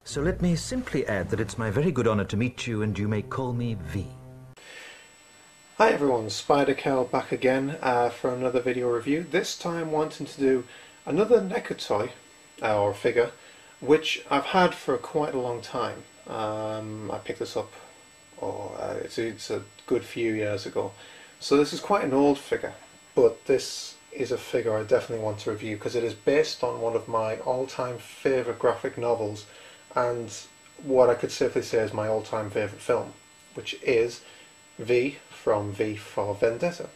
So let me simply add that it's my very good honor to meet you, and you may call me V. Hi everyone, Spider-Kel back again for another video review. This time wanting to do another NECA toy, or figure, which I've had for quite a long time. I picked this up, it's a good few years ago. So this is quite an old figure, but this is a figure I definitely want to review because it is based on one of my all-time favourite graphic novels and what I could safely say is my all-time favourite film, which is V from V for Vendetta.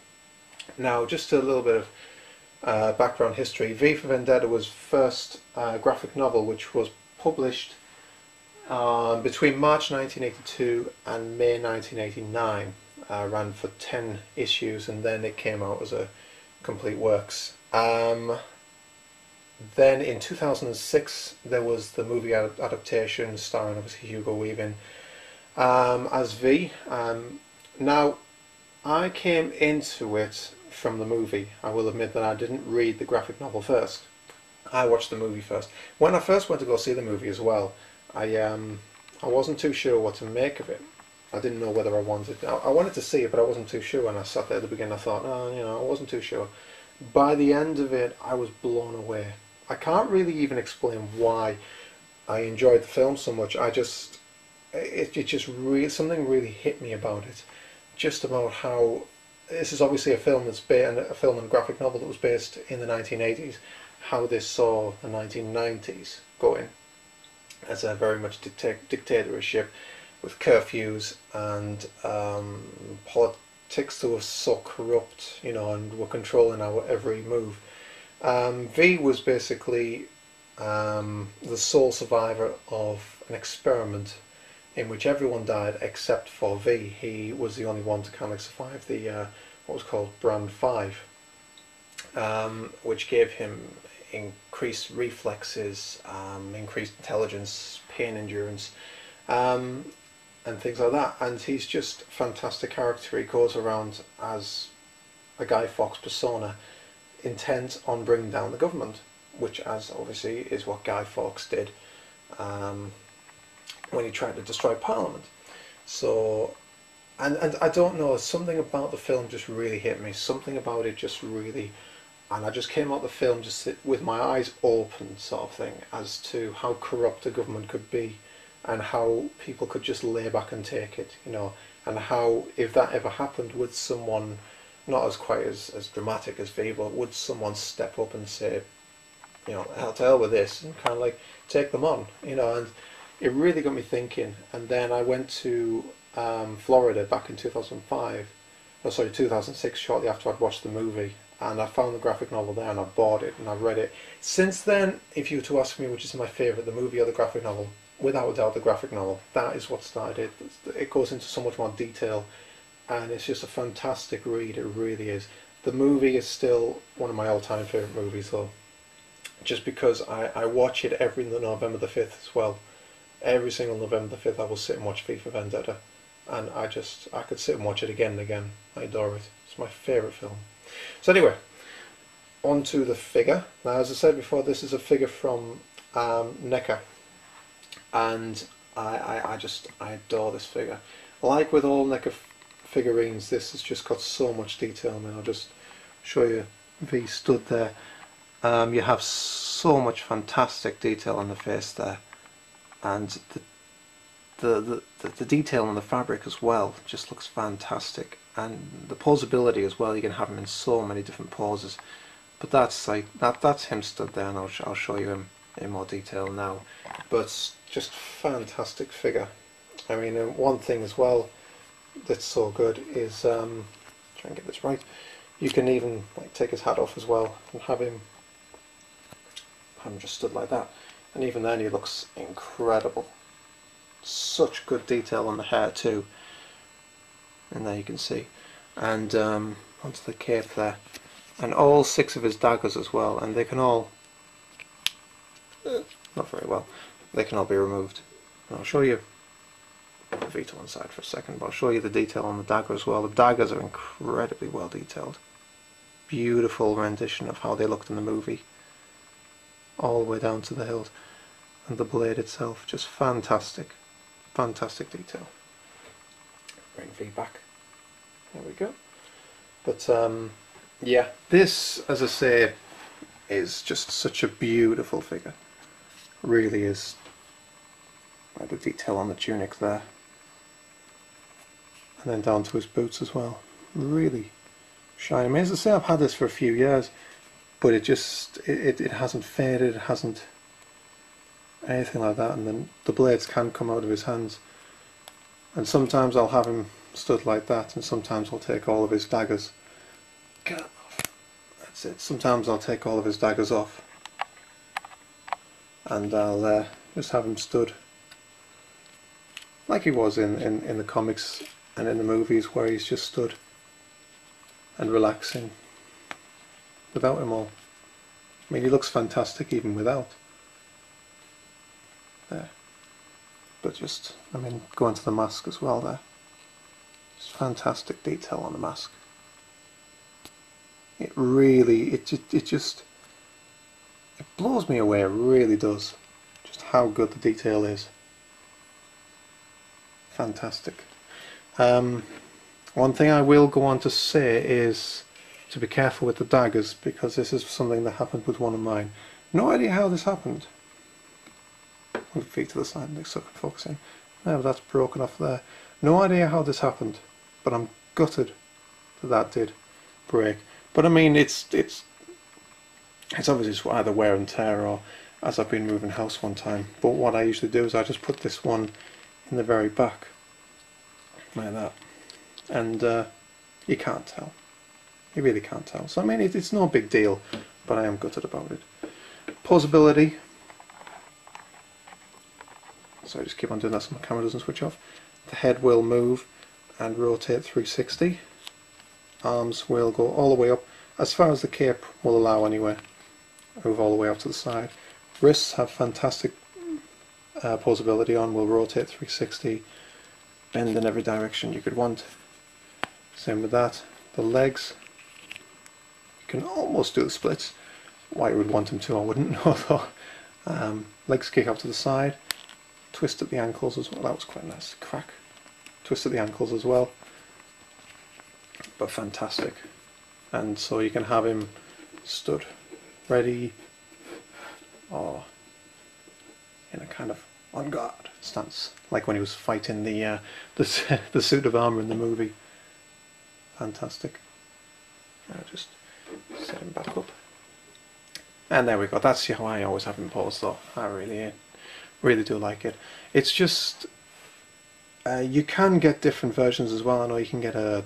Now, just a little bit of background history. V for Vendetta was first graphic novel which was published between March 1982 and May 1989. Ran for 10 issues and then it came out as a complete works. Then in 2006 there was the movie adaptation starring obviously Hugo Weaving as V. Now, I came into it from the movie. I will admit that I didn't read the graphic novel first. I watched the movie first. When I first went to go see the movie as well, I wasn't too sure what to make of it. I didn't know whether I wanted. I wanted to see it, but I wasn't too sure. When I sat there at the beginning, I thought, oh, I wasn't too sure. By the end of it, I was blown away. I can't really even explain why I enjoyed the film so much. It just really, something really hit me about it. Just about how this is obviously a film a film and graphic novel that was based in the 1980s. How they saw the 1990s going as a very much dictatorship with curfews and politics that were so corrupt, and were controlling our every move. V was basically the sole survivor of an experiment in which everyone died except for V. He was the only one to kind of survive the what was called Brand 5, which gave him increased reflexes, increased intelligence, pain endurance, and things like that. And he's just a fantastic character. He goes around as a Guy Fawkes persona, intent on bringing down the government, which, as obviously, is what Guy Fawkes did when he tried to destroy Parliament. So, and I don't know, something about the film just really hit me. Something about it just really, and I just came out the film just with my eyes open, sort of thing, as to how corrupt a government could be, and how people could just lay back and take it, and how, if that ever happened, would someone, not as quite as dramatic as V, but would someone step up and say, hell to hell with this, and kind of like take them on, and it really got me thinking. And then I went to Florida back in 2006, shortly after I'd watched the movie, and I found the graphic novel there and I bought it and I read it. Since then, if you were to ask me which is my favourite, the movie or the graphic novel, without a doubt the graphic novel. That is what started it. It goes into so much more detail and it's just a fantastic read, it really is. The movie is still one of my all-time favourite movies though, just because I watch it every November the 5th as well. Every single November the 5th I will sit and watch V for Vendetta, and I could sit and watch it again and again. I adore it. It's my favourite film. So anyway, on to the figure. Now, as I said before, this is a figure from NECA, and I adore this figure. Like with all NECA figurines, this has just got so much detail. I mean, I'll just show you V stood there. You have so much fantastic detail on the face there, and the detail on the fabric as well just looks fantastic, and the posability as well. You can have him in so many different poses, but that's him stood there, and I'll show you him in more detail now. But just fantastic figure. I mean, one thing as well that's so good is try and get this right. You can even take his hat off as well and have him just stood like that, and even then he looks incredible. Such good detail on the hair too, and there you can see, and onto the cape there, and all 6 of his daggers as well, and they can all not very well, they can all be removed. And I'll show you the V to one side for a second, but I'll show you the detail on the dagger as well. The daggers are incredibly well detailed. Beautiful rendition of how they looked in the movie, all the way down to the hilt. and the blade itself, just fantastic. Fantastic detail. Bring V back. There we go. But yeah, this, as I say, is just such a beautiful figure. Really is. Like the detail on the tunic there. And then down to his boots as well. Really shiny. I mean, as I say, I've had this for a few years, but it just, it hasn't faded, it hasn't anything like that. And then the blades can come out of his hands. And sometimes I'll have him stood like that, and sometimes I'll take all of his daggers. Get off. That's it. Sometimes I'll take all of his daggers off, and I'll just have him stood like he was in the comics and in the movies, where he's just stood and relaxing without him all. I mean, he looks fantastic even without. There. But just, I mean, going to the mask as well there. Just fantastic detail on the mask. It really, it blows me away, it really does. Just how good the detail is. Fantastic. One thing I will go on to say is to be careful with the daggers, because this is something that happened with one of mine. No idea how this happened. Move the feet to the side and so I can focus in. No, that's broken off there. No idea how this happened, but I'm gutted that that did break. But I mean, it's obviously just either wear and tear, or as I've been moving house one time. But what I usually do is I just put this one in the very back, like that, and you can't tell. You really can't tell. So I mean, it's no big deal, but I am gutted about it. Posability. So I just keep on doing that so my camera doesn't switch off. The head will move and rotate 360. Arms will go all the way up, as far as the cape will allow anyway. Move all the way up to the side. Wrists have fantastic posability on, will rotate 360, bend in every direction you could want. Same with that. The legs, you can almost do the splits. Why you would want them to, I wouldn't know though. Legs kick up to the side. Twist at the ankles as well. That was quite nice. Crack. Twist at the ankles as well. But fantastic. And so you can have him stood, ready, or in a kind of on guard stance, like when he was fighting the suit of armour in the movie. Fantastic. I'll just set him back up. And there we go. That's how I always have him posed though. I really do like it. It's just you can get different versions as well. I know you can get a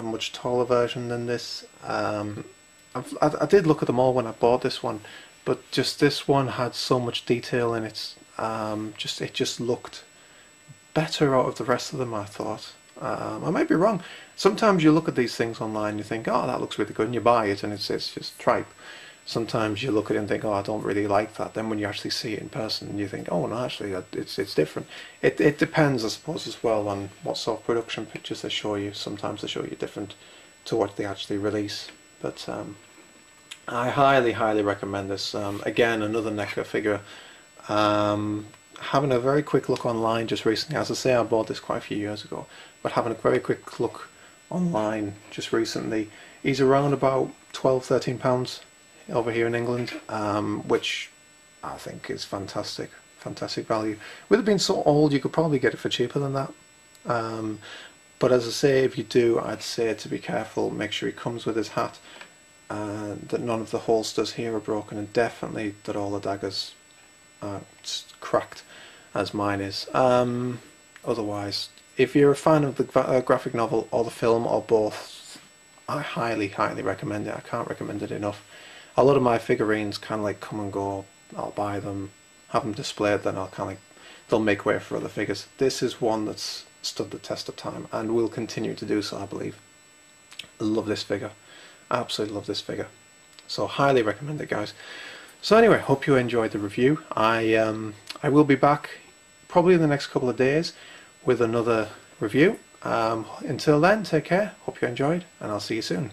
much taller version than this. I did look at them all when I bought this one, but just this one had so much detail in it. It just looked better out of the rest of them, I thought. I might be wrong. Sometimes you look at these things online, you think, oh, that looks really good, and you buy it, and it's just tripe. Sometimes you look at it and think, oh, I don't really like that. Then when you actually see it in person, you think, oh, no, actually, it's different. It depends, I suppose, as well on what sort of production pictures they show you. Sometimes they show you different to what they actually release. But I highly, highly recommend this. Again, another NECA figure. Having a very quick look online just recently. As I say, I bought this quite a few years ago. But having a very quick look online just recently, he's around about £12–13 over here in England, which I think is fantastic value. With it being so old, you could probably get it for cheaper than that. But as I say, if you do, I'd say to be careful. Make sure he comes with his hat, that none of the holsters here are broken, and definitely that all the daggers are cracked, as mine is. Otherwise, if you're a fan of the graphic novel or the film or both, I highly, highly recommend it. I can't recommend it enough. A lot of my figurines kind of like come and go. I'll buy them, have them displayed, then I'll kind of they'll make way for other figures. This is one that's stood the test of time and will continue to do so, I believe. I love this figure. Absolutely love this figure. So highly recommend it, guys. So anyway, hope you enjoyed the review. I will be back probably in the next couple of days with another review. Until then, take care. Hope you enjoyed, and I'll see you soon.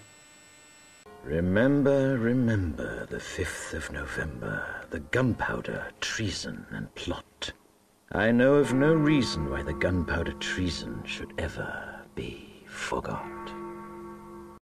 Remember, remember the 5th of November, the gunpowder, treason, and plot. I know of no reason why the gunpowder treason should ever be forgot.